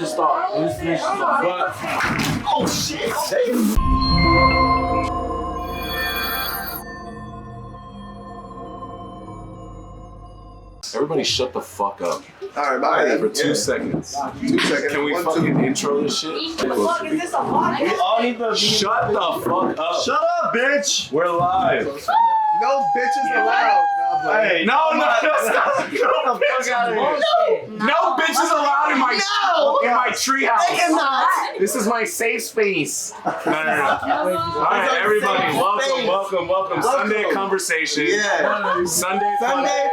Just start. Let's finish. But oh shit! Everybody shut the fuck up. Alright, bye. For 2 seconds. 2 seconds. Can we fucking intro this shit? What the fuck is this, a podcast? we all need to Shut the fuck up. Shut up, bitch! We're live. No bitches allowed. Hey, No, stop. Get the fuck out of here. No bitches allowed in my treehouse. They cannot. This is my safe space. No. All right, everybody, welcome. Sunday conversation. Yeah. Sunday Funday.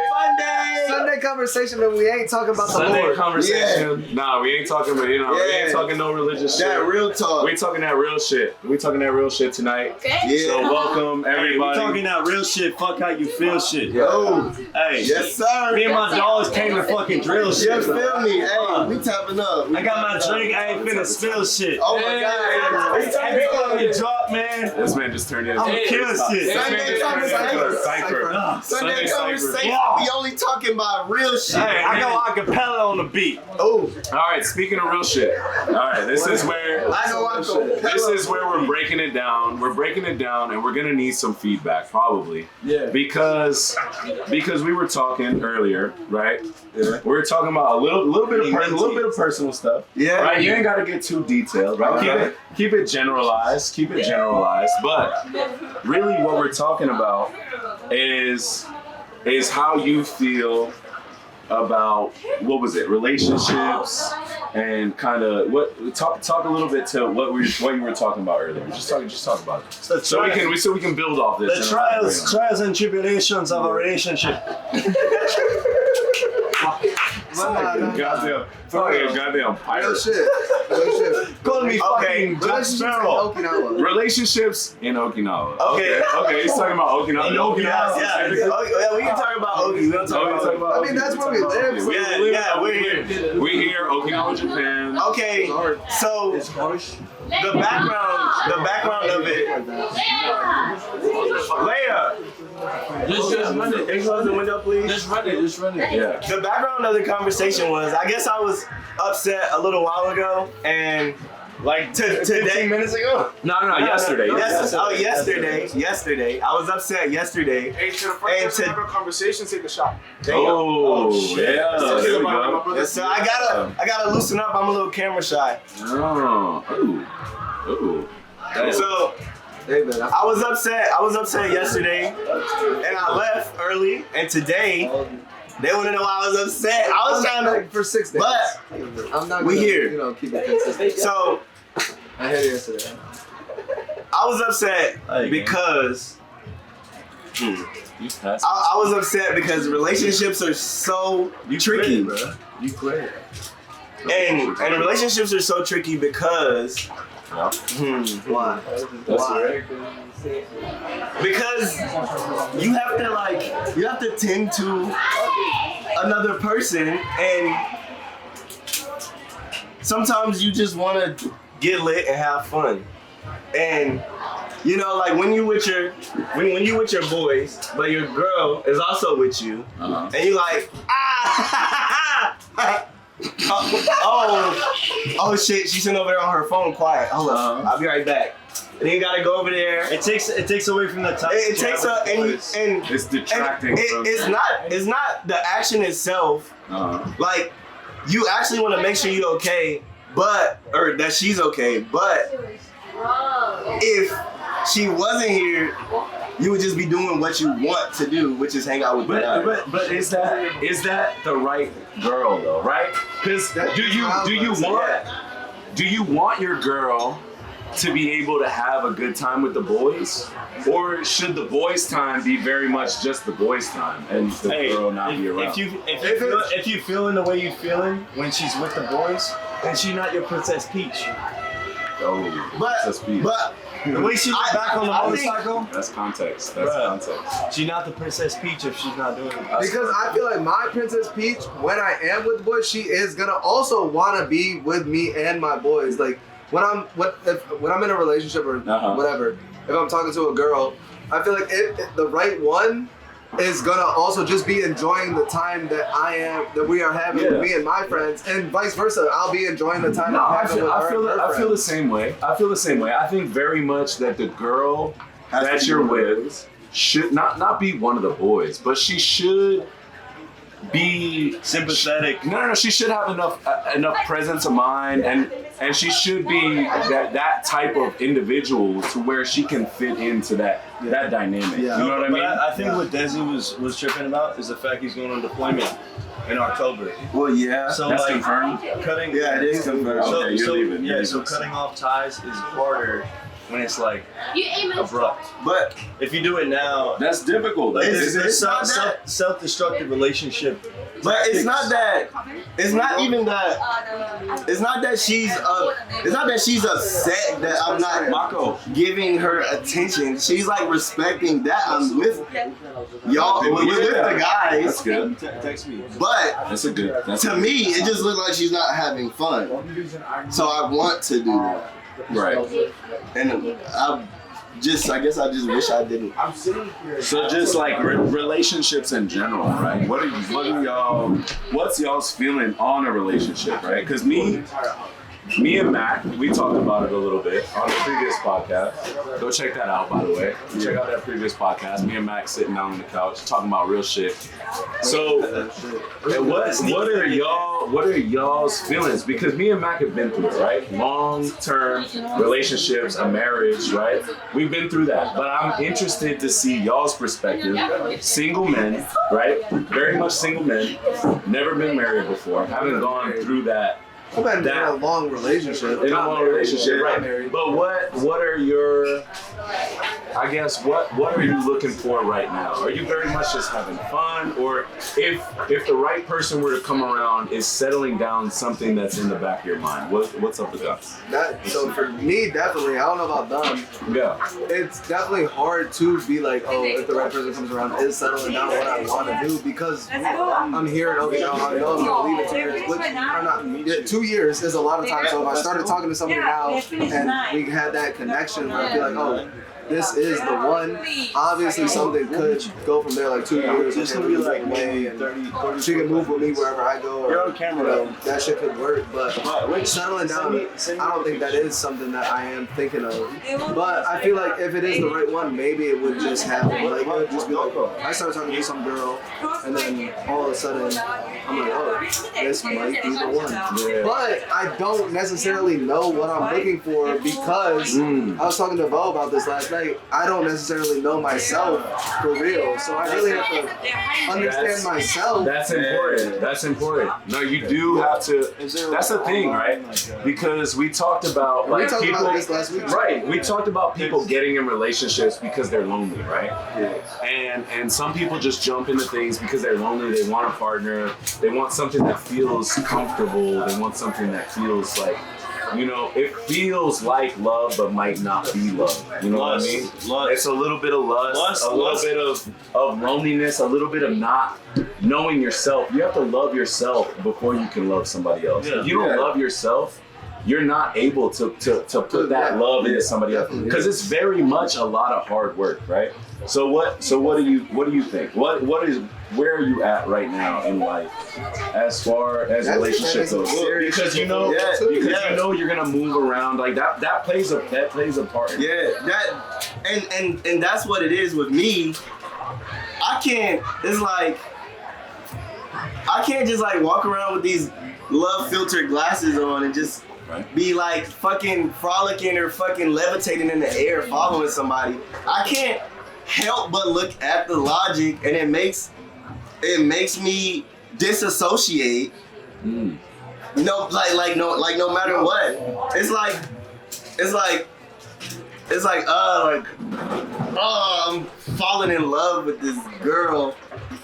Sunday conversation, but we ain't talking about the Sunday Lord. conversation. Yeah. Nah, we ain't talking about, we ain't talking no religious shit. That real talk. We talking that real shit. We talking that real shit tonight. Okay. Yeah. So welcome everybody. We talking that real shit, fuck how you feel shit. Yo. Hey. Yes, sir. Me and my dogs came to fucking drill shit. You feel me? Hey, we tapping up. I got my drink, I ain't finna spill shit. Oh my God. Hey, fucking drop, man. This man just turned into I'm killing shit. Sunday conversation. Sunday conversation. We only talking about real shit. Hey, I got acapella on the beat. Oh. All right, speaking of real shit. All right, this is where we're breaking it down. We're breaking it down, and we're gonna need some feedback probably. Yeah. Because we were talking earlier, right? Yeah. We were talking about a little bit of personal stuff. Yeah. Right. You ain't gotta get too detailed, right? Keep it generalized. But really, what we're talking about is how you feel about relationships and kind of talk a little bit to what you were talking about earlier. Just talk about it. So we can build off this. The trials and tribulations of a relationship. Goddamn pirate. Real shit. Call me fucking Jack Sparrow. Relationships in Okinawa. Okay. Okay, he's talking about Okinawa. In Okinawa. Yeah, we can talk about Oki. We don't talk about. I mean, that's where we live. So Yeah, we're here. We here, Okinawa, Japan. Okay, so the background of it. Leia, Just run it. can you close the window, please? Just run it. Yeah. The background of the conversation was, I guess I was upset a little while ago, and like today. 15 minutes ago? No, yesterday. Yesterday. I was upset yesterday. Hey, to the first time have a conversation, take a shot. Oh, shit. Yeah. There we go. Yeah, so I gotta loosen up. I'm a little camera shy. Oh. Ooh. Damn. So I was upset yesterday, and I left early. And today, they want to know why I was upset. I was trying to for 6 days. but I'm not we gonna, here. keep it consistent. So I had it yesterday. I was upset because You passed. I was upset because relationships are so tricky, bro. You great. and relationships are so tricky because Why? That's right. because you have to tend to another person, and sometimes you just want to get lit and have fun. And like when you with your boys, but your girl is also with you, and you like oh shit, she's sitting over there on her phone quiet. Hold up, I'll be right back. And then you gotta go over there. It takes away from the time. It takes and It's detracting. it's not the action itself. Like, you actually want to make sure you're okay, or that she's okay. But if she wasn't here, you would just be doing what you want to do, which is hang out with her. But is that the right girl though, right? Because do you want your girl to be able to have a good time with the boys, or should the boys' time be very much just the boys' time and the girl not be around? If you feeling the way you feeling when she's with the boys, then she's not your Princess Peach. Oh, that's speed. But The way she looked back on the motorcycle. That's context. That's context. She's not the Princess Peach if she's not doing it. Because I feel like my Princess Peach, when I am with the boys, she is gonna also wanna be with me and my boys. Like when I'm in a relationship or whatever, if I'm talking to a girl, I feel like the right one is gonna also just be enjoying the time that we are having with me and my friends, and vice versa. I'll be enjoying the time I'm having with her and her I feel the friends. same way. I feel the same way. I think very much that the girl that you're with should not be one of the boys, but she should be Sympathetic. No. She should have enough presence of mind, and she should be that type of individual to where she can fit into that dynamic. Yeah. You know what I But mean? I think what Desi was tripping about is the fact he's going on deployment in October. Well, yeah. So That's like confirmed? cutting. Yeah, it is confirmed. So, Okay, you're so leaving. yeah, You're so leaving. cutting off ties is harder when it's like abrupt. But If you do it now, That's difficult. Like, It's not that- self-destructive relationship. But it's not that. It's not even that. It's not that she's. It's not that she's upset that I'm not giving her attention. She's like respecting that I'm with y'all, with the guys. That's good. Text me. But That's a good. That's to me, it just looks like she's not having fun. So I want to do that, right. and I guess I just wish I didn't. So just like relationships in general, right? What's y'all's feeling on a relationship, right? Because me and Mac, we talked about it a little bit on the previous podcast. Go check that out, by the way. Check out that previous podcast. Me and Mac sitting down on the couch talking about real shit. So, what are y'all's feelings? Because me and Mac have been through it, right? Long-term relationships, a marriage, right? We've been through that. But I'm interested to see y'all's perspective. Single men, right? Very much single men. Never been married before. Haven't gone through that. I've been in a long relationship. In a not long married, relationship, not right? married. But what are your? I guess what are you looking for right now? Are you very much just having fun, or if the right person were to come around, is settling down something that's in the back of your mind? What's up with that? So for me, definitely, I don't know about them. Yeah. It's definitely hard to be like, oh, if the right person comes around, is settling down what I want to do, because I'm hearing, okay, now I know I'm gonna leave in 2 years, which are not. 2 years is a lot of time. So if I started talking to somebody now and we had that connection, where I feel like, oh, this is the one. Obviously, something could go from there, like 2 years. It's gonna be like maybe 30, she can move with me wherever I go. You're on camera. That shit could work, but settling down, I don't think that is something that I am thinking of. But I feel like if it is the right one, maybe it would just happen. Like, it would just be like, I started talking to some girl, and then all of a sudden, I'm like, oh, this might be the one. Yeah. But I don't necessarily know what I'm looking for, because I was talking to Bo about this last night. I don't necessarily know myself for real, so I really have to understand myself. That's important. That's important. No, you do have to. That's the thing, right? Because we talked about like We talked people. about this last week. Right. We talked about people getting in relationships because they're lonely, right? And some people just jump into things because they're lonely. They want a partner. They want something that feels comfortable. They want something that feels like, you know, it feels like love, but might not be love. You know what I mean? Lust. It's a little bit of lust, a little bit of loneliness, a little bit of not knowing yourself. You have to love yourself before you can love somebody else. Yeah. If you don't love yourself, you're not able to put that love into somebody else, because it's very much a lot of hard work, right? So what do you think? Where are you at right now in life as far as relationships goes? Because you know you're gonna move around, like that plays a part in it. Yeah, that and that's what it is with me. I can't just like walk around with these love filtered glasses on and just be like fucking frolicking or fucking levitating in the air following somebody. I can't help but look at the logic, and it makes me disassociate. No, no matter what. It's like I'm falling in love with this girl,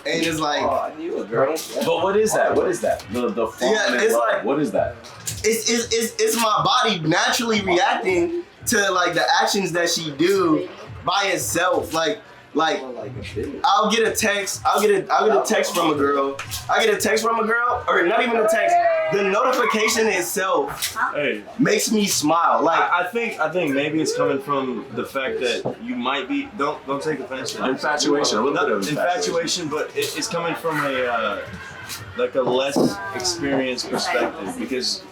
and it's like, But what is that? The falling in it's love. like- What is that? it's my body naturally reacting to like the actions that she do by itself. Like Like, I'll get a text. I'll get a text from a girl. I get a text from a girl, or not even a text. The notification itself makes me smile. Like, I think maybe it's coming from the fact that you might be don't take offense to that. Infatuation, a little bit of infatuation, but it's coming from a like a less experienced perspective because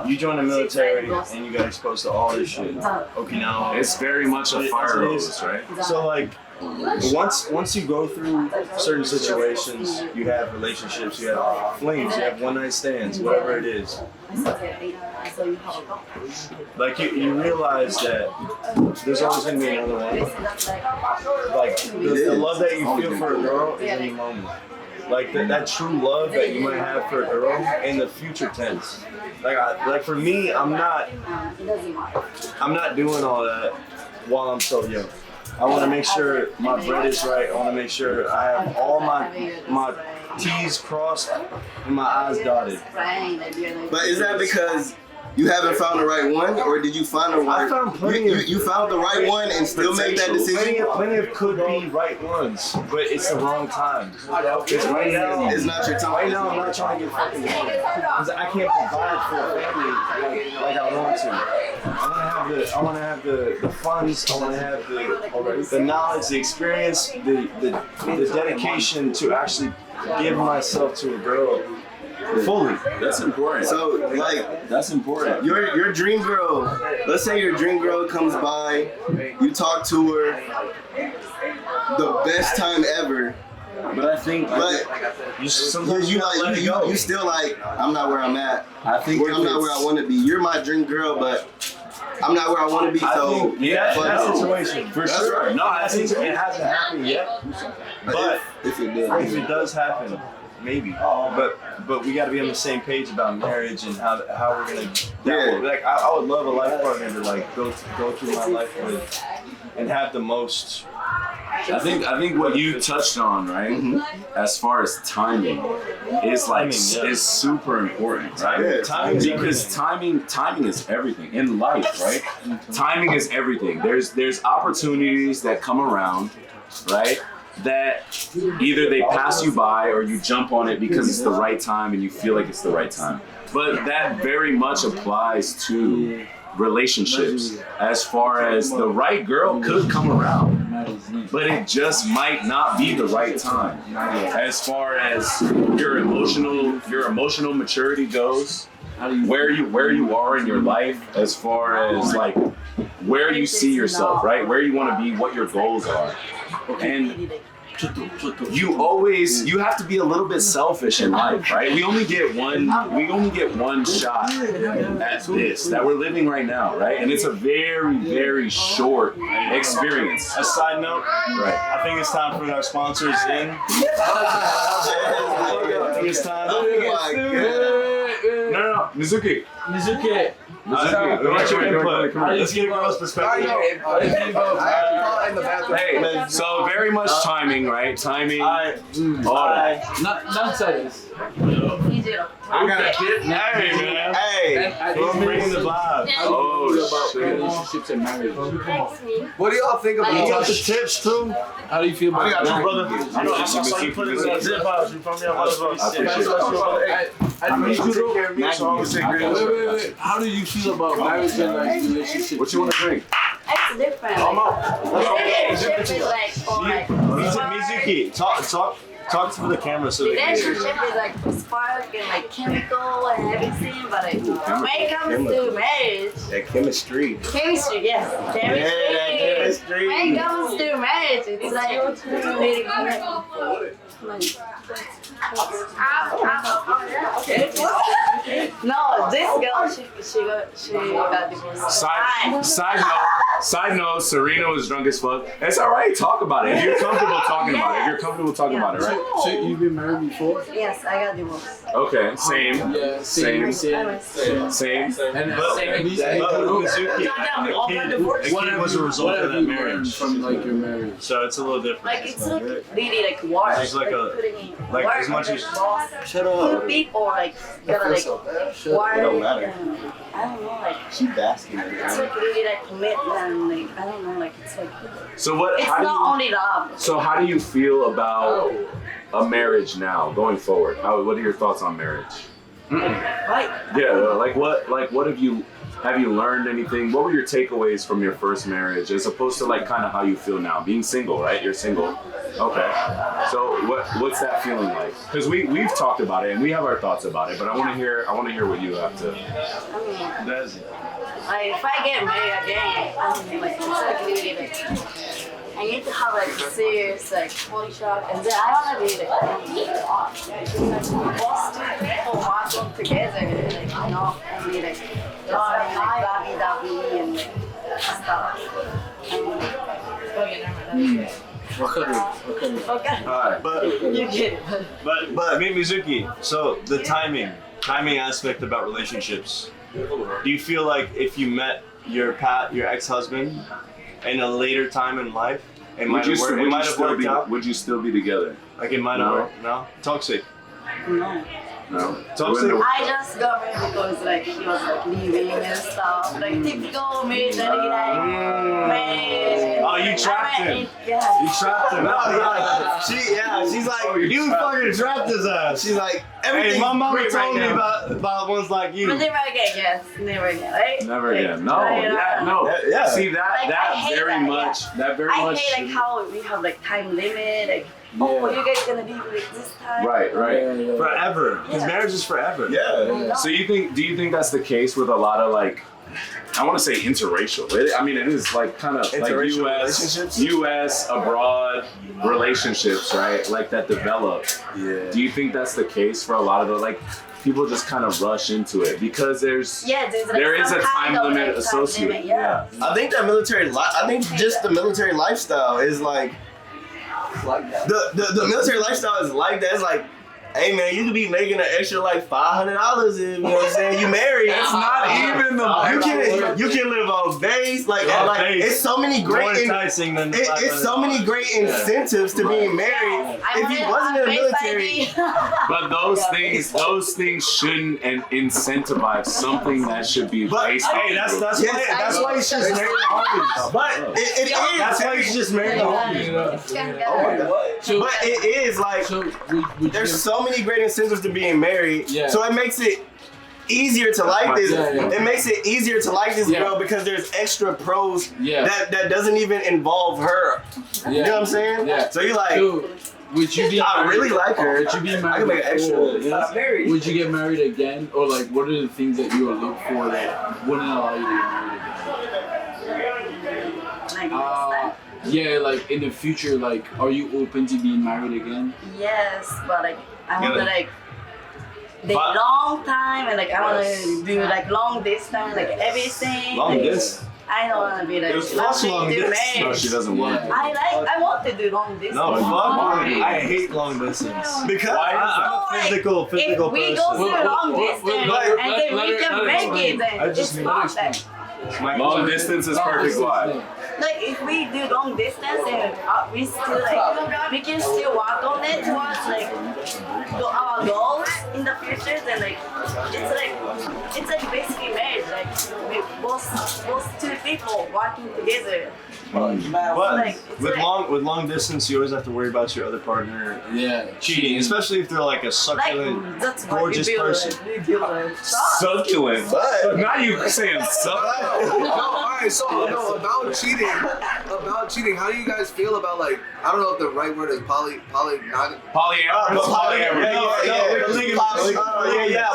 you joined the military and you got exposed to all this shit. Okinawa. It's very much a fire hose, right? So like once you go through certain situations, you have relationships, you have flings, you have one night stands, whatever it is. Like you realize that there's always gonna be another one. Like the love that you feel for a girl is in the moment. Like that true love that you might have for a girl in the future tense. Like for me, I'm not doing all that while I'm so young. I want to make sure my bread is right. I want to make sure I have all my T's crossed and my I's dotted. but is that because you haven't found the right one, or did you find the right? I found plenty you found the right one and still make that decision. Plenty of could be right ones, but it's the wrong time. It's right now. It's not your time. Right now, I'm not trying to get fucking married because I can't provide for a family like I want to. I want to have the funds. I want to have the knowledge, the experience, the dedication to actually give myself to a girl fully. That's important. So, like, That's important. your dream girl. Let's say your dream girl comes by, you talk to her, the best time ever. But I think, But you still like, I'm not where I'm at. I think I'm not where I want to be. You're my dream girl, but I'm not where I want to be. So That situation for That's sure. right. No, I think it hasn't happened yet, but if it does happen, maybe. But we got to be on the same page about marriage and how we're gonna. Like I would love a life partner to like go through my life with and have the most. I think what you touched on, right, as far as timing, is like is super important, right? Yeah, because timing is everything in life, right? Timing is everything. There's opportunities that come around, right? That either they pass you by or you jump on it because it's the right time and you feel like it's the right time. But that very much applies to relationships, as far as the right girl could come around, but it just might not be the right time. As far as your emotional maturity goes, where you are in your life, as far as like where you see yourself, right? Where you want to be, what your goals are. And you have to be a little bit selfish in life, right? We only get one shot at this that we're living right now, right? And it's a very, very short experience. A side note, Right. I think it's time for our sponsors in. I think it's time. No, Mizuki. What's your input? Let's get a girl's perspective. Hey, so very much timing, right? Timing. All that. Not serious. I got a kid. Hey, man. Hey, we're bringing the vibe. Oh, shit. Relationships and marriage. What do y'all think You about got the tips too. How do you feel about I got that? you, brother. I know. I saw you put it in the zip box. You from there? I appreciate it. I need you to care of me, so I always say great. wait. How do you feel about marriage and like relationships? What you want to drink? It's different. Relationship is like for like Mizuki, talk to the camera so they can hear. relationship is like spark and like chemical and everything, but like when it comes to marriage, that chemistry. chemistry, yes, chemistry. When it comes to marriage, it's like really no, this girl, she got divorced. Side note, Serena was drunk as fuck. It's all right, talk about it. If you're comfortable talking about it. If you're comfortable talking about it, right? So you've been married before? Yes, I got divorced. Okay, same. Yeah, Same. same. And Mizuki, a kid was a result of that marriage. From like your marriage. So it's a little different. Like it's like really like work. It's like a- putting in like work as much on as- the boss. Shut up. Two people like gotta like work. It don't matter. And, I don't know, like She basking in it's it. like really like commitment. and like I don't know, like it's like So what? it's How do not you, only love. So how do you feel about a marriage now, going forward? What are your thoughts on marriage? Right. Yeah, like what have you learned anything? What were your takeaways from your first marriage, as opposed to like kind of how you feel now, being single, right? You're single. Okay. So what's that feeling like? Because we've talked about it and we have our thoughts about it, but I want to hear what you have to. I mean, like if I get married again, I mean, like it's like really like I need to have like serious like body shop, and then I wanna be like both people working together, like not only like just like lovey-dovey and like stuff. Okay. Alright, but You get it. But I mean, Mizuki, so the timing aspect about relationships. Do you feel like if you met your ex-husband in a later time in life, it might have worked out? Would you still be together? Like it might have worked? No? Toxic? No. No. Toxic? I just got married because like he was like leaving and stuff. Like typical marriage, marriage. Oh, you trapped him. Yeah. You trapped him. No, she's like, you fucking trapped his ass. She's like, everything. Hey, my mama told me about ones like you. But never again, yes. Never again, right? Never like, again. No. No. Yeah. See that Like, that I hate very that, much. yeah. That very I much. hate like how we have like time limit, like oh you guys gonna be with this time. Right. Forever. Because marriage is forever. Yeah. So do you think that's the case with a lot of like, I want to say interracial. I mean, it is like kind of like U.S. abroad relationships, right? Like that develop. Yeah. Do you think that's the case for a lot of the like people just kind of rush into it because there is a time limit associated? Yeah. I think that I think just the military lifestyle is like that. The military lifestyle is like that. It's like, hey man, you could be making an extra like $500 if you know what I'm saying. You married. It's not even the. You can live on base. Like it's so many great. It's so many great incentives to being married. If you wasn't in the military. But those things shouldn't incentivize something that should be based on. Hey, that's why you should marry the homies. But it is. That's why you should just marry the homies. But it is like there's so many great incentives to being married, so it makes it easier to like this. It makes it easier to like this girl because there's extra pros that doesn't even involve her. You know what I'm saying? Yeah. So you like, would you be I really like her. Would you be married? I can make an extra. Would you get married again, or like what are the things that you would look for that wouldn't allow you to get married again? Yeah, like in the future, like, are you open to being married again? Yes, but like I want to like date long time and like I want to do like long distance, like everything. Long distance. I don't want to be like long distance. No, she doesn't want to. I want to do long distance. No, I hate long distance because I'm a physical person. If we go through long distance and then we can make it, then it's perfect. Long distance is perfect. Why? Like if we do long distance and we still like we can still work on it towards like our goals in the future, then like it's like basically marriage, like we both two people working together. But with long distance, you always have to worry about your other partner cheating, especially if they're like a succulent, gorgeous person. Succulent. But now you saying succulent. No, alright, so about cheating, how do you guys feel about like, I don't know if the right word is polyamorous.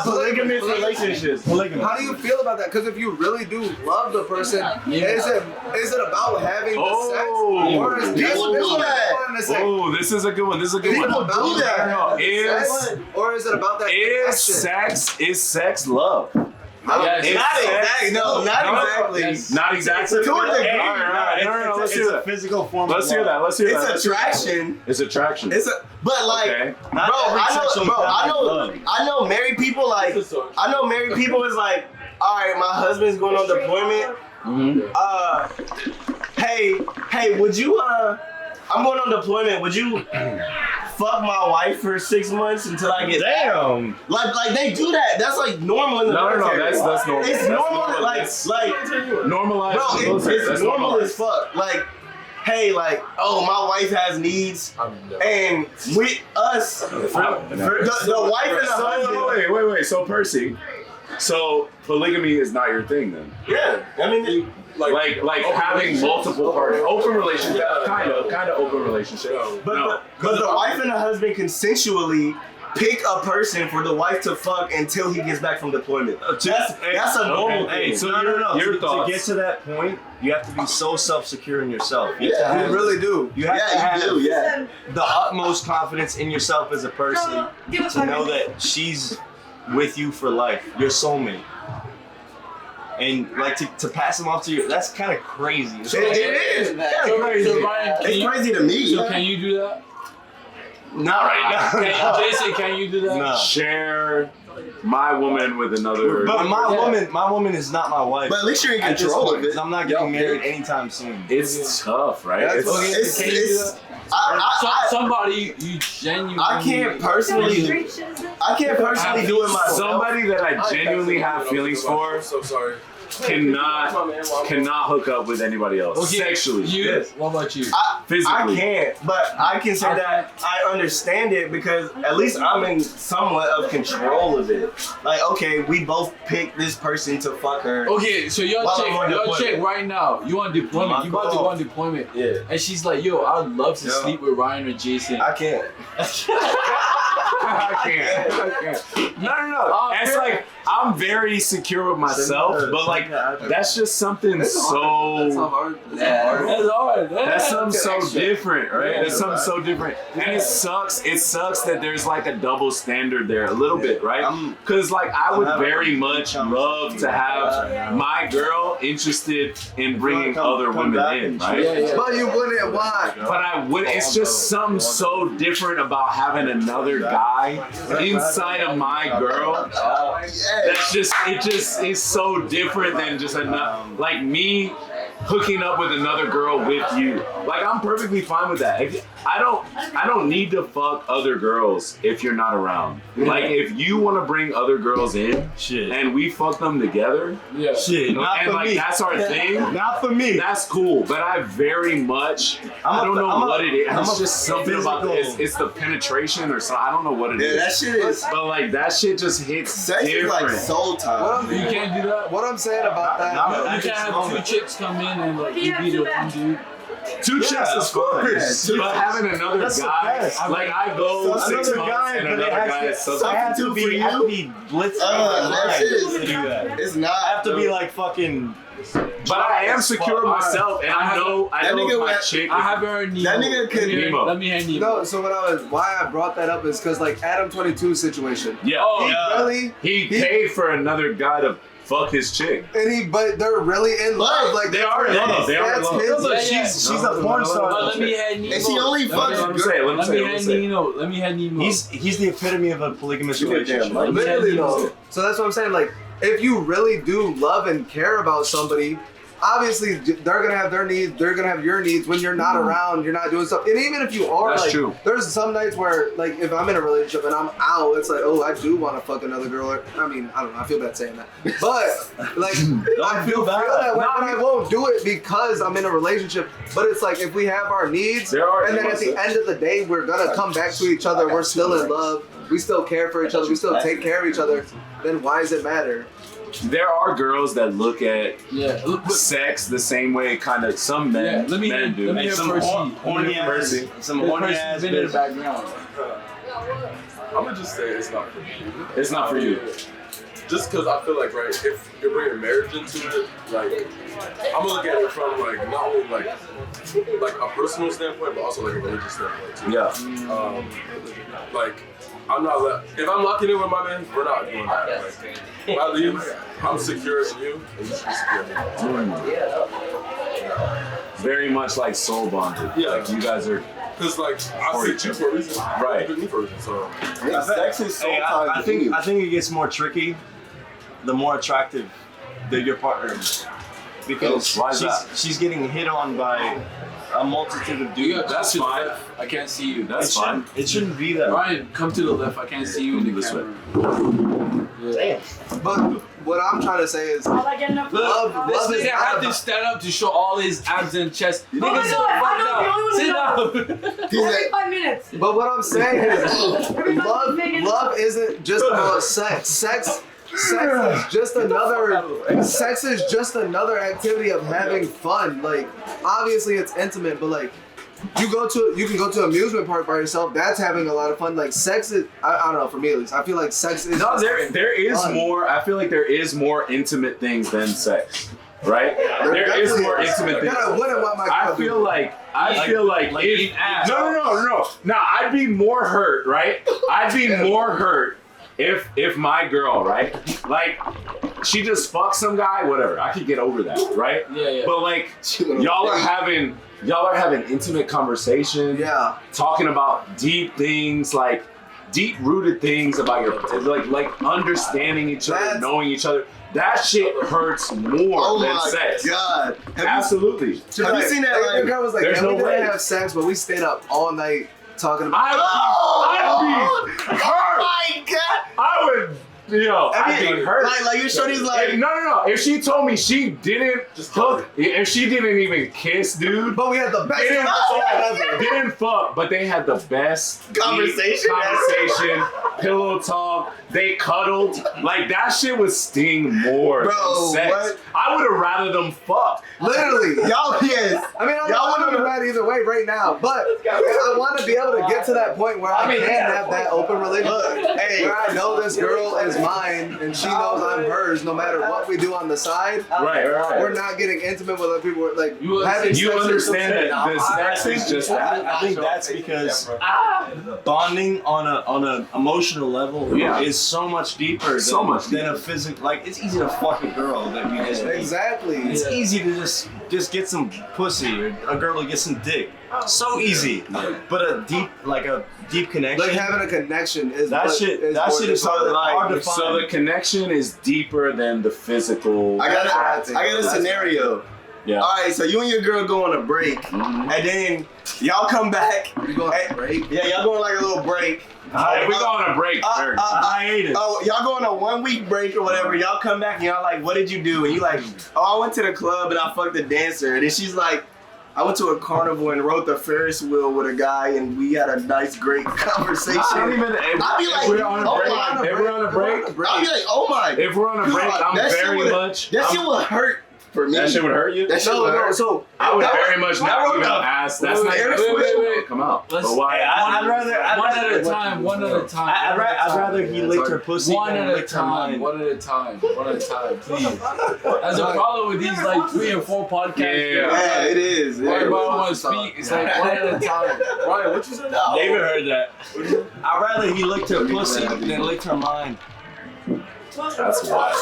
Polygamous relationships. How do you feel about that? Because if you really do love the person, is it about having the sex? Or is this is a good one. People do that. Or is it about that connection? Is sex love? Not exactly. Not exactly. To a degree. It's a physical form. Let's hear that. It's attraction. It's attraction. But like, I know married people like, I know married people is like, all right, my husband's going on deployment. Hey, would you? I'm going on deployment. Would you fuck my wife for 6 months until I get Damn. like they do that. That's like normal in the No, military. that's normal. It's That's normal. normal. Like Normalized. bro, it's That's normal normalized. as fuck. Like, hey, like, oh, my wife has needs, and with us, the wife and the husband. Wait. So Percy, so polygamy is not your thing then? Yeah, I mean, Like having multiple partners, open relationship, kind of open relationship. but the wife and the husband consensually pick a person for the wife to fuck until he gets back from deployment. That's a normal thing. Hey, so No. your To thoughts? get to that point, you have to be so self-secure in yourself. You have to You have, really do. you have to have you do, yeah. the utmost confidence in yourself as a person to know that she's with you for life, your soulmate. And like to pass them off to you, that's kind of crazy. It is. So, Ryan, It's crazy to me. So can you do that? Not right now. Jason, can you do that? No. Share my woman with another. But my woman is not my wife. But at least you're in At this control point, of it. 'cause I'm not getting married anytime soon. It's tough, right? That's It's, Somebody you genuinely. I can't personally do it myself. somebody that I genuinely have feelings for I'm so sorry. cannot hook up with anybody else sexually. You? What about you? I Physically. can't, but I can say that I understand it because at least I'm in somewhat of control of it. Like, okay, we both picked this person to fuck her. Okay, so your While I'm on chick deployment. right now, you on deployment, you about to go on deployment, Yeah. and she's like, yo, I'd love to sleep with Ryan or Jason. I can't. I can't. No. It's like I'm very secure with myself, but like that's just something so. hard. That's hard. That's something so different, right? That's something so different, and it sucks. It sucks that there's like a double standard there, a little bit, right? Because like I would very much love to have my girl interested in bringing other women in, right? Yeah. But you wouldn't. Why? But I would. It's just something so different about having another guy inside of my girl. That's just. It just is so different than just like me hooking up with another girl with you. Like I'm perfectly fine with that. I don't need to fuck other girls if you're not around. Like if you want to bring other girls in, and we fuck them together, Shit, not and for like me. that's our thing. Not for me. That's cool, but I very much I don't know what it is. It's just something about it's the penetration or something. I don't know what it is. Yeah, that shit is. But like that shit just hits Sex is different. like soul time. You can't do that. What I'm saying about that? You can't have two chicks come in and like you be the one dude. Two chicks is fun, but having another That's the guy, best. like I go 6 Another months guy, and but another it has guy to- is I have to substitute be, for I have to you. be blitzed That shit to is. do that. It's not. I have to be like fucking. But I am secure with myself, and I know That nigga if my went- chick. I have her Nemo. That nigga could- Nemo. Let me hear Nemo. No, so why I brought that up is because like Adam 22 situation. Yeah, Really? he paid for another guy to fuck his chick. But they're really in love. Like They are in love. They are in that's love. his. She's a porn star. Let me hear Nemo. And she only Let fucks me girls. say it. Let me Let say me it. Let me hear say it. Nemo. Let me hear Nemo. He's the epitome of a polygamous relationship. Let me hear Literally Nemo. though. So that's what I'm saying. Like, if you really do love and care about somebody, obviously they're gonna have their needs. They're gonna have your needs. When you're not around, you're not doing stuff. And even if you are, That's like, true. there's some nights where, like, if I'm in a relationship and I'm out, it's like, oh, I do want to fuck another girl. Or, I mean, I don't know. I feel bad saying that, but like, I do feel that way. But I won't do it because I'm in a relationship. But it's like if we have our needs, and then at the end of the day, we're gonna come back to each other. We're still in love. We still care for each other. We still take care of each other. Then why does it matter? There are girls that look at Yeah. sex the same way kind of some men, Let me men do. Let me hear Some Percy. horny ass, Percy. some This horny person's ass been in the bitch. background. I'm gonna just say it's not for me. It's not for you. Just because I feel like, right, if you're bringing marriage into it, like, I'm gonna look at it from like not only like a personal standpoint, but also like a religious standpoint too. Yeah. Like, I'm not if I'm locking in with my man, we're not doing that. Like, if I leave, I'm secure in you, and you should be secure in me. Very much like soul bonded. Yeah. Like you guys are. Because like I picked you for a reason. Right. You picked me for a reason. So Sex is soul Hey, time. I think it gets more tricky the more attractive your partner is. because Why is that? she's getting hit on by a multitude of You dudes. gotta come to the left. I can't see you. That's fine. It shouldn't be that. Ryan, come to the left. I can't see you in the This way. camera. Yeah. But what I'm trying to say is, Am I getting enough? love This is nigga not had to about- stand up to show all his abs and chest. my Nigga, sit God, fuck I'm not the only down. one Sit down. Every 5 minutes. But what I'm saying is, love isn't just about sex. Sex is just another activity of having fun. Like, obviously it's intimate, but like, you can go to an amusement park by yourself. That's having a lot of fun. Like, sex is, I don't know, for me at least, I feel like sex is. No, there is fun. more. I feel like there is more intimate things than sex, right? There is more intimate things. I wouldn't want my I girl to feel do like if, eat ass. no. Now I'd be more hurt, right? I'd be more hurt if my girl, right? Like, she just fucked some guy, whatever. I could get over that, right? Yeah. But like, y'all are having intimate conversation. Yeah. Talking about deep things, like deep-rooted things about your, like understanding each other, That's- knowing each other. That shit hurts more than sex. God. Absolutely. Have you seen that? Like, the girl was like, there's yeah, we no didn't way. have sex, but we stayed up all night talking about. I'd be hurt. My God. I would, I'd be hurt. Like your shorty's like. No. If she told me she didn't hook, if she didn't even kiss, dude. But we had the best Didn't fuck, but they had the best Conversation. conversation, pillow talk. They cuddled. Like, that shit would sting more Bro, than sex. what? I would have rather them fuck. Literally. Y'all, yes. I mean, I'm Y'all not wanna- mad either way right now, but I want to be able to get to that point where I can have that open relationship. Look, hey. Where I know this girl is mine and she knows I'm hers, no matter what we do on the side. Right. We're not getting intimate with other people. Like, You having You sex is understand something- that the sex is just I think that's because bonding on an emotional level is so much deeper than a physical. Like, it's easy to fuck a girl than you just Exactly. It's easy to just get some pussy or a girl to get some dick. So easy. But a deep connection. Like, having a connection is That shit is hard to find. So the connection is deeper than the physical. I got a scenario. Yeah. All right, so you and your girl go on a break, and then y'all come back. You go on a break? Yeah, y'all go on like a little break. If we go on a break, hiatus. Oh, y'all go on a 1 week break or whatever. Y'all come back and y'all like, what did you do? And you like, oh, I went to the club and I fucked the dancer. And then she's like, I went to a carnival and rode the Ferris wheel with a guy and we had a nice, great conversation. I'd be like, if we're on a oh break, my, if we're on a break, I'll be like, oh my. if we're on a break, I'm That shit very would- much. That shit would hurt for me. That shit would hurt you. That shit would hurt. So I would that very was- much I not wrote even down- ask. That's not wait. come out. Let's- But why? I'd rather One at a time. I'd rather he licked her pussy One than at a licked her time, mind. one at a time, please. As a problem with these like 3 and 4 podcasts. Yeah, it is. Everybody want to speak. It's like one at a time. Ryan, what you said? David heard that. I'd rather he licked her pussy than licked her mind. That's wild.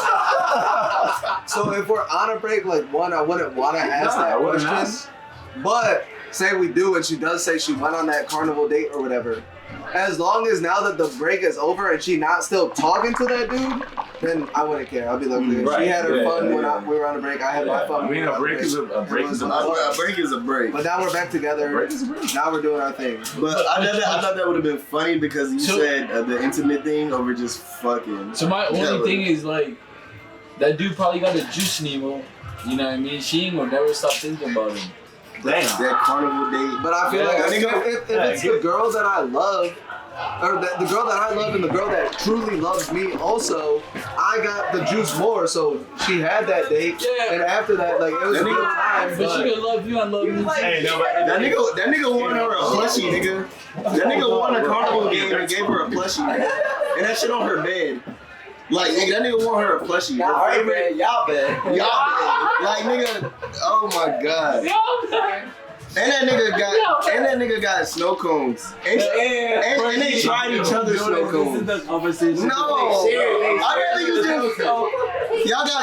So if we're on a break, like, one, I wouldn't want to ask I that wouldn't question. ask. But say we do, and she does say she went on that carnival date or whatever. As long as now that the break is over and she not still talking to that dude, then I wouldn't care. I'll be like, Right, she had her yeah, fun yeah, when we were on a break. I had my fun. I mean, when we were a on break is a break It is was a A break is a break. But now we're back together. break is a break. Now we're doing our thing. But I thought that would have been funny because you said the intimate thing over just fucking. So my only thing is like, that dude probably got a juice Nemo. You know what I mean? She ain't gonna never stop thinking about him. That carnival date. But I feel Yeah, like if it's the girl that I love, or the girl that I love and the girl that truly loves me also, I got the juice more. So she had that date, Yeah. and after that, like, it was a good time. But she could love you and love me. Hey, no, but That nigga won her a plushie, nigga. That nigga won a carnival game and gave her a plushie, nigga. And that shit on her bed. Like, nigga, that nigga won her a plushie. Her favorite, y'all bad. Like, nigga, oh my god. And that nigga got snow cones. And they tried each other's snow cones. No, I rather you just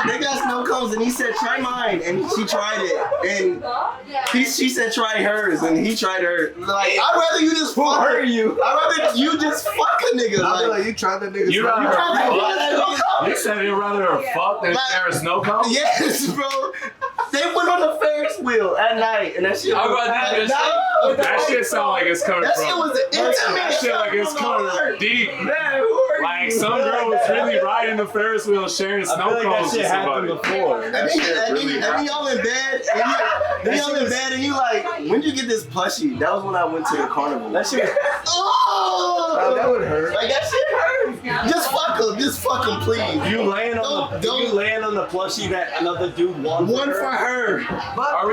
they got snow cones and he said try mine and she tried it and she said try hers and he tried her. Like, I'd rather you just fuck her. I'd rather you just fuck a nigga. I feel Like, like you tried that nigga. You rather tried her that fuck? You said you'd rather her fuck than share a snow cone? yes, bro. They went on the Ferris wheel at night, and that shit. That shit sound like it's coming That from. shit was intimate. That shit like it's coming deep. Man, who are Like you? some girl was really riding the Ferris wheel, sharing I snow feel like cones that with shit happened somebody. before. And then y'all in bed, and you like, when you get this plushie? That was when I went to the carnival. That shit. Oh, That would hurt. like that shit hurt. Just fuck him, please. You laying on the plushie that another dude won One for her. Are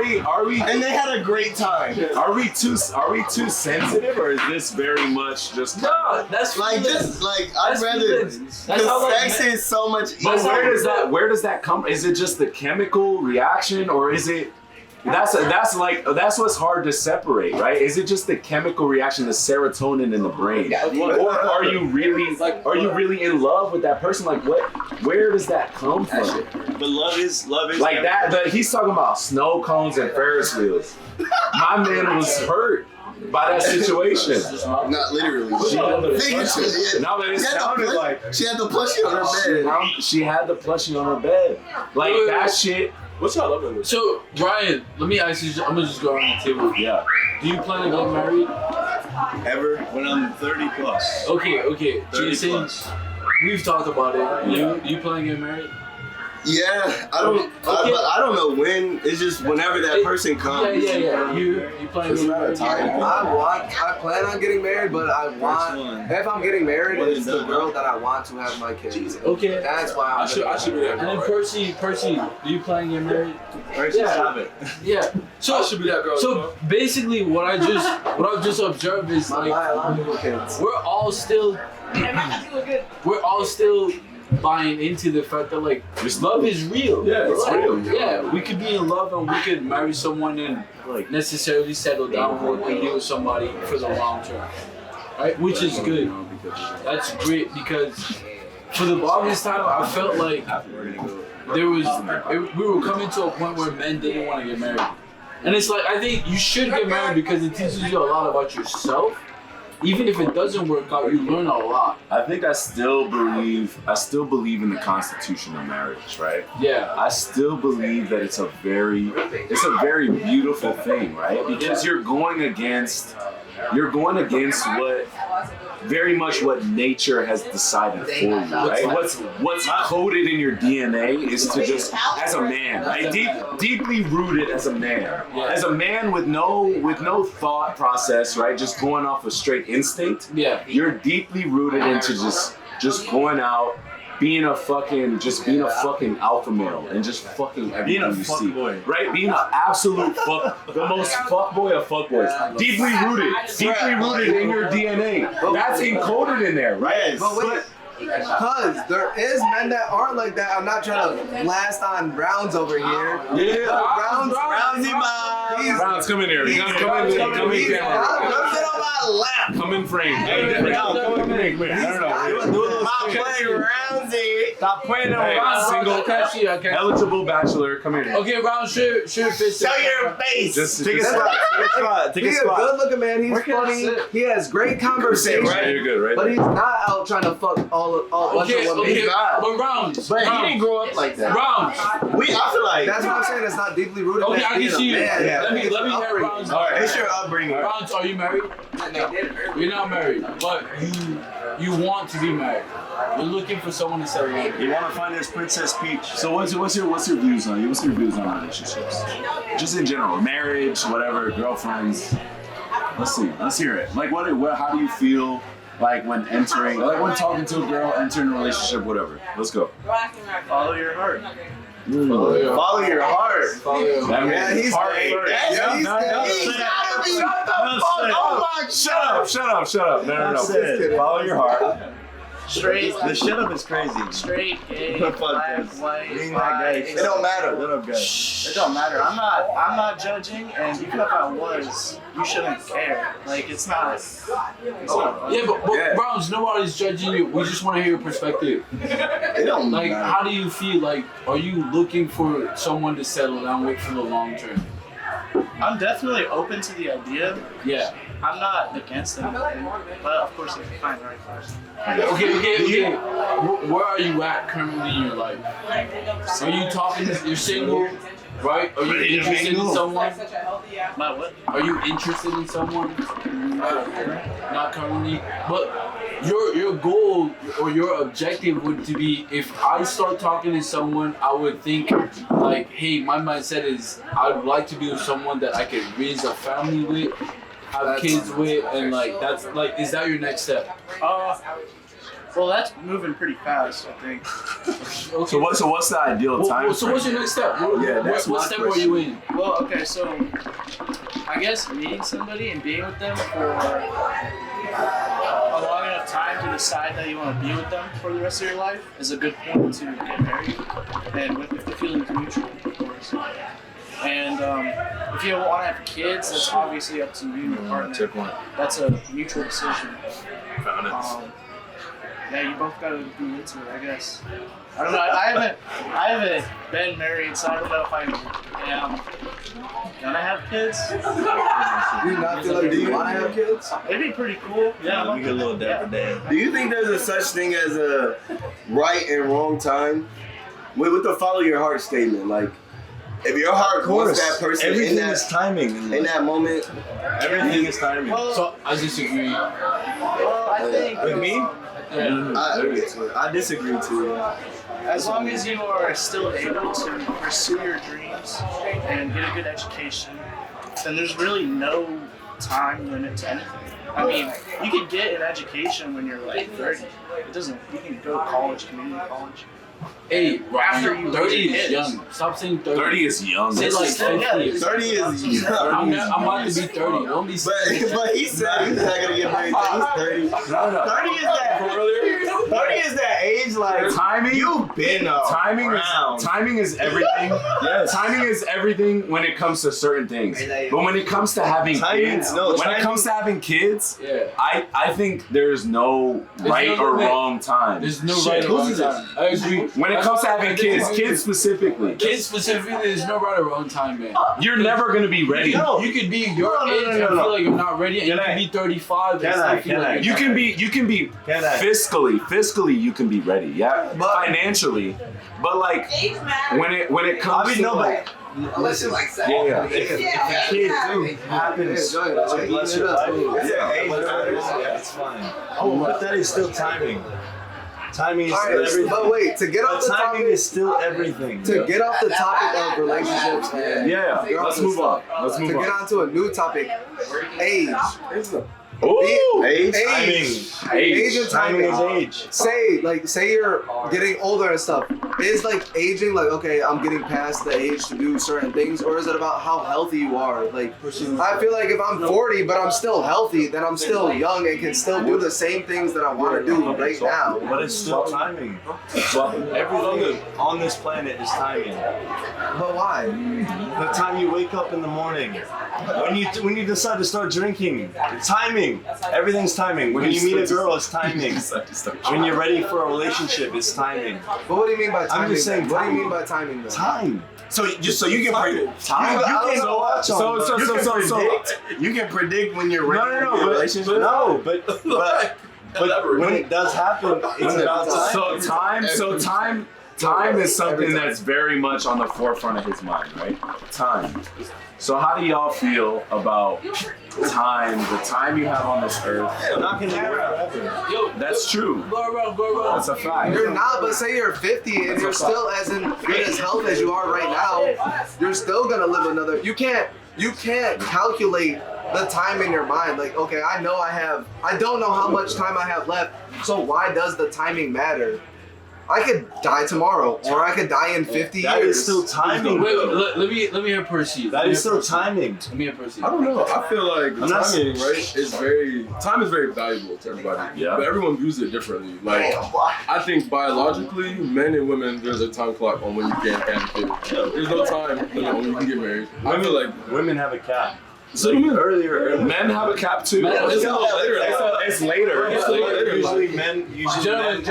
we And they had a great time. are we too sensitive, or is this very much just No, that's Like feelings. I'd That's rather. feelings. That's how Because like, sex is so much But easier. where does that come? Is it just the chemical reaction, or is it? That's what's hard to separate, right? Is it just the chemical reaction, the serotonin in the brain, or are you really in love with that person? Like where does that come from? But love is Like that. He's talking about snow cones and Ferris wheels. My man was hurt by that situation. Not literally. Figuratively. Now that it sounded like she had the plushie on her bed. she had the plushie on her bed. Like that shit. What's y'all loving with? So, Ryan, let me ask you. I'm gonna just go around the table. Yeah. Do you plan on getting married? ever when I'm 30 plus. Okay. So 30 you're saying plus. we've talked about it. You plan on getting married? Yeah, I don't know when. It's just whenever that person comes. Yeah. You plan on getting married? I plan on getting married, but if I'm getting married, it's the girl that I want to have my kids. Okay. That's why I should be that And girl. then Right? Percy, do you plan on getting married? Stop it. Yeah. So I should be that girl. So basically, what I've just observed is my like biological kids. we're all still buying into the fact that like love is real. Yeah, it's Like, real. Yeah, we could be in love and we could marry someone and like necessarily settle down or be with somebody for the long term, right? Which is good. That's great because for the longest time I felt like we were coming to a point where men didn't want to get married, and it's like I think you should get married because it teaches you a lot about yourself. Even if it doesn't work out, you learn a lot. I think I still believe in the constitution of marriage, right? Yeah. I still believe that it's a very beautiful thing, right? Because you're going against what nature has decided for you, right? What's coded in your DNA is to just, as a man, right? Deeply rooted as a man with no thought process, right? Just going off of straight instinct. Yeah. You're deeply rooted into just going out, being a fucking alpha male and just fucking everything Being a you fuck see, boy. right? Being an absolute the most fuckboy of fuckboys. Deeply rooted in your DNA. That's encoded in there, right? But wait, because there is men that aren't like that. I'm not trying to blast on Rounds over here. Yeah. Roundsy Bob. Rounds, come in here. You gotta come in camera. on my lap. Come in frame. Come in. I don't know. Roundsy. Stop playing Hey, single Okay. eligible bachelor, come here. Okay, Round should fit. Show your face. Just Take a spot. He's a good looking man. He's funny. He has great conversation. right. You're good, right? But he's not out trying to fuck all bunch of women. Okay. He's not. But Rounds. But he didn't grow up like that. Rounds. I feel like That's what I'm saying. It's not deeply rooted. Okay, in I can being a see you. man. Yeah. Let me hear Rounds. All right. it's your upbringing. Rounds, are you married? No. You're not married, but you want to be married. You're looking for someone to settle down. You want to find this Princess Peach. So what's your views on relationships? Just in general, marriage, whatever, girlfriends. Let's hear it. Like how do you feel like when talking to a girl, entering a relationship, whatever. Let's go. Follow your heart. Follow your heart. Yeah, he's heart great. first. Yeah, He's gotta be. Shut the fuck. Oh my God. Shut up. No. Said, Follow your heart. Straight, The shut up is crazy. straight, gay, Fuck black, this. white, Being that guy. bi, It don't matter. Little guy. It don't matter. I'm not judging, and even if I was, you shouldn't care. Like it's not. Yeah, but Rounds, nobody's judging you. We just want to hear your perspective. It don't Like, matter. how do you feel? Like, are you looking for someone to settle down with for the long term? I'm definitely open to the idea. Yeah. I'm not against it, but of course, if you find the right person. Okay. Where are you at currently in your life? Are you talking? You're single. right? Are you interested in someone? My what? Are you interested in someone? Not currently. But your goal or your objective would to be, if I start talking to someone, I would think like, hey, my mindset is I would like to be with someone that I could raise a family with, have kids with, and like that's like, is that your next step? Well, that's moving pretty fast, I think. So what's the ideal time? So what's your next step? What step are you in? Well, okay, so I guess meeting somebody and being with them for a long enough time to decide that you want to be with them for the rest of your life is a good point to get married, and if the feeling's mutual, of course. And if you want to have kids, that's obviously up to you and your partner. That's a mutual decision. Found it. Yeah, you both gotta be into it, I guess. I don't know. I haven't been married, so I don't know if I am gonna have kids. Do you not feel like do you want to have kids? It'd be pretty cool. Yeah. You get a little dapper dad. Do you think there's a such thing as a right and wrong time? With the follow your heart statement, like if your heart wants that person everything in that is timing. in that moment, Everything is timing. Well, So I disagree. well, I think With me? I disagree too. as long as you are still able to pursue your dreams and get a good education, then there's really no time limit to anything. I mean, you can get an education when you're like 30. It doesn't. You can go to college, community college. Hey, After you 30 raise is kids. young. Stop saying 30. 30 is young. Say like 50. Yeah, 30 is young. I'm about to be 30. Don't be But he said he's not gonna get married till he's 30. No. 30 is that 30 is that age like Timing. you've been Timing is everything. Yes. Timing is everything when it comes to certain things. But when it comes to having kids, when it comes to having kids, Yeah. I think there's no right no or limit. wrong time. There's no right or wrong time. I agree. When it comes to having kids specifically, Kids specifically, there's no right or wrong time, man. you're never gonna be ready. You could be your age and feel like you're not ready, and you could be 35 and still feel like You can be Can I? fiscally you can be ready, yeah. But financially, but like when it comes to like, Listen, yeah. if a kid happens to bless your life, it's fine. But that is still timing. Timing is still everything. But wait, to get off But the timing topic, is still everything. to get off the topic of relationships and Yeah, let's move on. Let's to move get on. on to a new topic, age. Ooh, Age. Age. and Timing timing. is age. Say you're getting older and stuff. Is like aging like, okay, I'm getting past the age to do certain things, or is it about how healthy you are? Like, I feel like if I'm 40 but I'm still healthy, then I'm still young and can still do the same things that I want to do right now. But it's still timing. Everything on this planet is timing. But why? The time you wake up in the morning, when you decide to start drinking, it's timing. Everything's timing. When you meet a girl, it's timing. When you're ready for a relationship, it's timing. But what do you mean by timing? I'm just saying, What do you timing. mean by timing though? Can So you can predict. time. You can You can predict when you're ready No, for your but relationship. no, but when it does happen, it's about time. Time is something that's very much on the forefront of his mind, right? Time. So how do y'all feel about time, the time you have on this earth? I'm not gonna live forever. Yo, That's true. go around. That's a fact. You're not, but say you're 50 and you're still as in good as health as you are right now, you're still gonna live another. You can't calculate the time in your mind. Like, okay, I don't know how much time I have left, so why does the timing matter? I could die tomorrow, or I could die in 50 years. That is still timing. Wait, let me hear Percy. That is still timing. Let me hear Percy. I don't know. I feel like the I'm not- timing, right, time is very valuable to everybody. Yeah. But everyone views it differently. Like, I think biologically, men and women, there's a time clock on when you can have a kid. There's no time limit when you can get married. I feel like Women have a cap. so do men. Earlier. Men have a cap too. Men- It's a little later. It's later. It's later. Usually men. Gentlemen,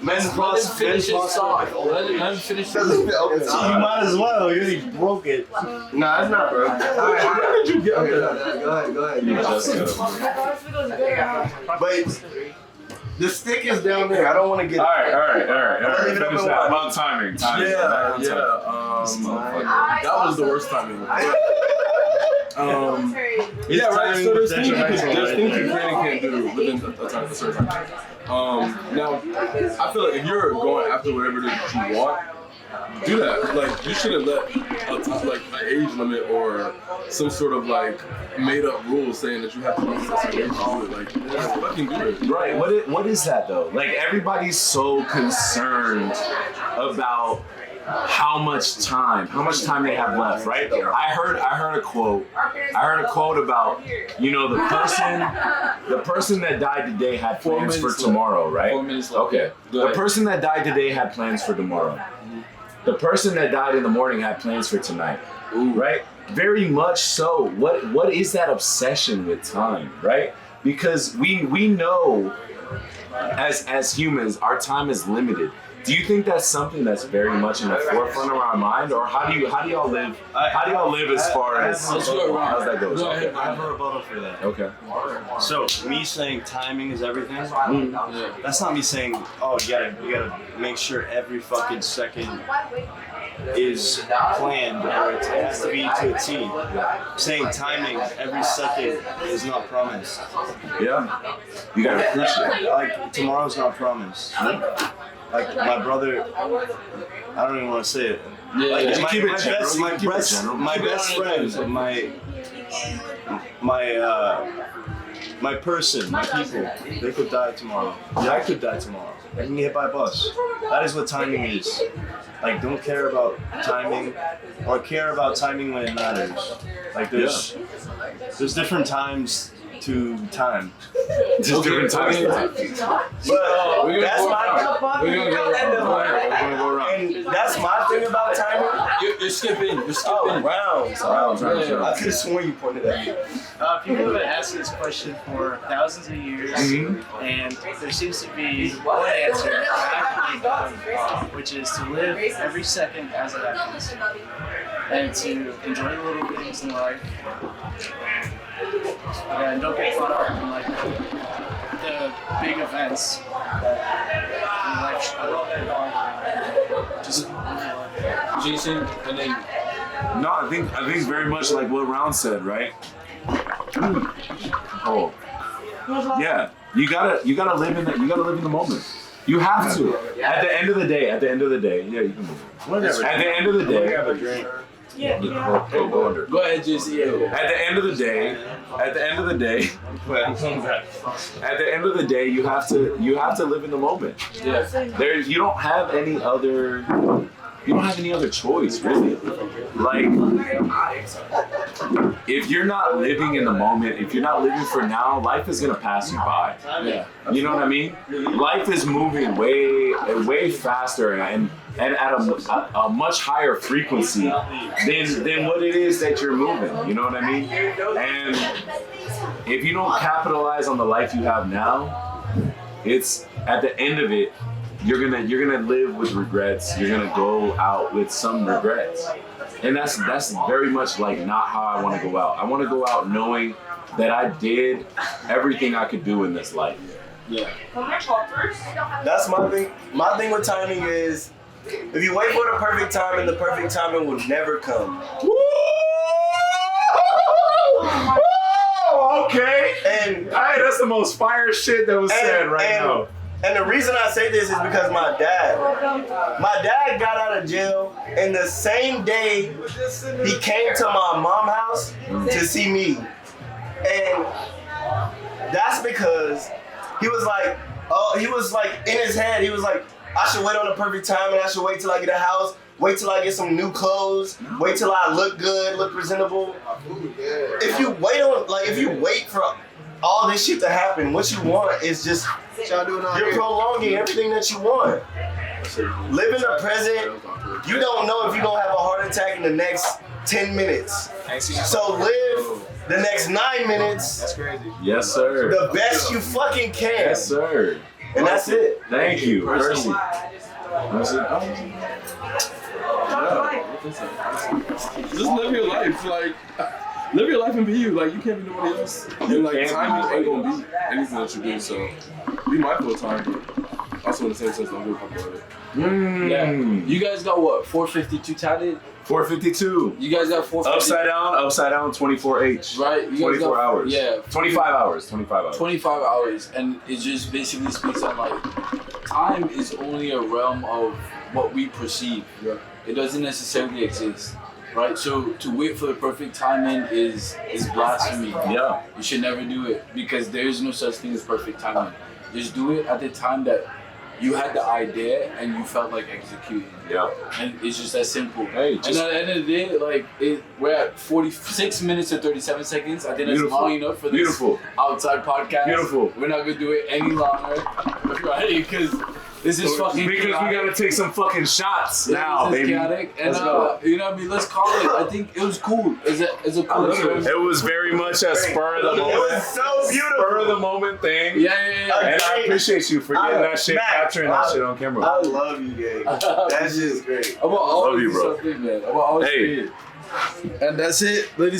Men let plus him finish his plus thought. Let him finish his You might as well, because he broke it. Nah, it's not, bro. Where did you get? Go ahead. But The stick is down there. I don't want to get it. All right. Leave it Finish open that. wide. About timing. Yeah. That was the worst timing. Yeah, right. So there's things you can and can't do within a certain time. Now, I feel like if you're going after whatever it is that you want, do that. Like, you shouldn't let an age limit or some sort of like made up rule saying that you have to do this age to do it. Like, just fucking do it. Right. What is that though? Like everybody's so concerned about how much time they have left, right? I heard a quote about, you know, the person that died today had plans for tomorrow, right? 4 minutes left. Okay. The person that died today had plans for tomorrow. The person that died in the morning had plans for tonight. Right? Very much so. What is that obsession with time, right? Because we know as humans our time is limited. Do you think that's something that's very much in the forefront of our mind, or how do y'all live? How do y'all live as far as Let's go around. how's that go? Go ahead. I have a rebuttal for that. Okay. So me saying timing is everything, that's not me saying, oh, you gotta make sure every fucking second is planned or it has to be to a T. Saying timing every second is not promised. Yeah. You gotta appreciate it. Like tomorrow's not promised. Like my brother, I don't even want to say it. Like Just keep it general. my best friend, my person, my people, they could die tomorrow. Yeah, I could die tomorrow. I can get hit by a bus. That is what timing is. Like, don't care about timing, or care about timing when it matters. Like, there's different times to time. Just different times. But that's my and that's my thing about timing. You're skipping. Oh, rounds. Yeah. I could have sworn you pointed at me. People have been asking this question for thousands of years, and there seems to be one answer that I can think of, which is to live every second as it happens, and to enjoy the little things in life. And don't get caught up in like the big events that in life just Jason, and then No, I think very much like what Round said, right? Oh, yeah. You gotta live in the moment. You have to. At the end of the day, yeah, you can move. Whatever. At the end of the day, Have a drink. go under. go ahead, JC. Yeah. At the end of the day, Wait, I'm coming back. at the end of the day, you have to live in the moment. Yeah. You don't have any other choice, really. Like, if you're not living in the moment, if you're not living for now, life is gonna pass you by. Yeah. You know what I mean? Life is moving way faster and at a much higher frequency than what it is that you're moving. You know what I mean? And if you don't capitalize on the life you have now, it's at the end of it, you're gonna live with regrets. You're gonna go out with some regrets, and that's very much like not how I want to go out. I want to go out knowing that I did everything I could do in this life. Yeah. That's my thing. My thing with timing is, if you wait for the perfect time, and the perfect timing will never come. Okay. And Hey, that's the most fire shit that was said right now. And the reason I say this is because my dad got out of jail, and the same day he came to my mom's house to see me. And that's because he was like in his head, he was like, I should wait on the perfect time, and I should wait till I get a house, wait till I get some new clothes, wait till I look good, look presentable. If you wait for all this shit to happen, what you want is just, you're prolonging everything that you want. Live in the present. You don't know if you're gonna have a heart attack in the next 10 minutes. So live the next 9 minutes. That's crazy. Yes, sir. The best you fucking can. Yes, sir. And that's it. Thank you. Percy. Just live your life. Like, live your life and be you. Like, you can't be nobody else. And like, timing ain't gonna be anything that you do. So be mindful of time, but also in the same sense, don't give a fuck about it. Yeah. You guys got what? 452 tatted? 452. You guys got 452? Upside down, 24H. Right? You guys 24 got, hours. Yeah. 25 hours. 25 hours. 25 hours. And it just basically speaks on like, time is only a realm of what we perceive. Yeah. It doesn't necessarily exist. Right? So to wait for the perfect timing is blasphemy. Yeah. You should never do it because there is no such thing as perfect timing. Just do it at the time that you had the idea and you felt like executing. Yeah. And it's just that simple. Hey, and at the end of the day, like we're at 46 minutes and 37 seconds. I think that's long enough for this outside podcast. Beautiful. We're not gonna do it any longer, right? Because this is fucking because chaotic. we gotta take some fucking shots now, baby. Chaotic. And you know what I mean? Let's call it. I think it was cool. It's a cool experience. It was very much a spur of the moment. It was so beautiful. Spur of the moment thing. Yeah. And I appreciate you for getting that shit, capturing that shit on camera. I love you, gang. That shit is great. I'm about all love you, bro. Something, man. I'm about all hey. And that's it, ladies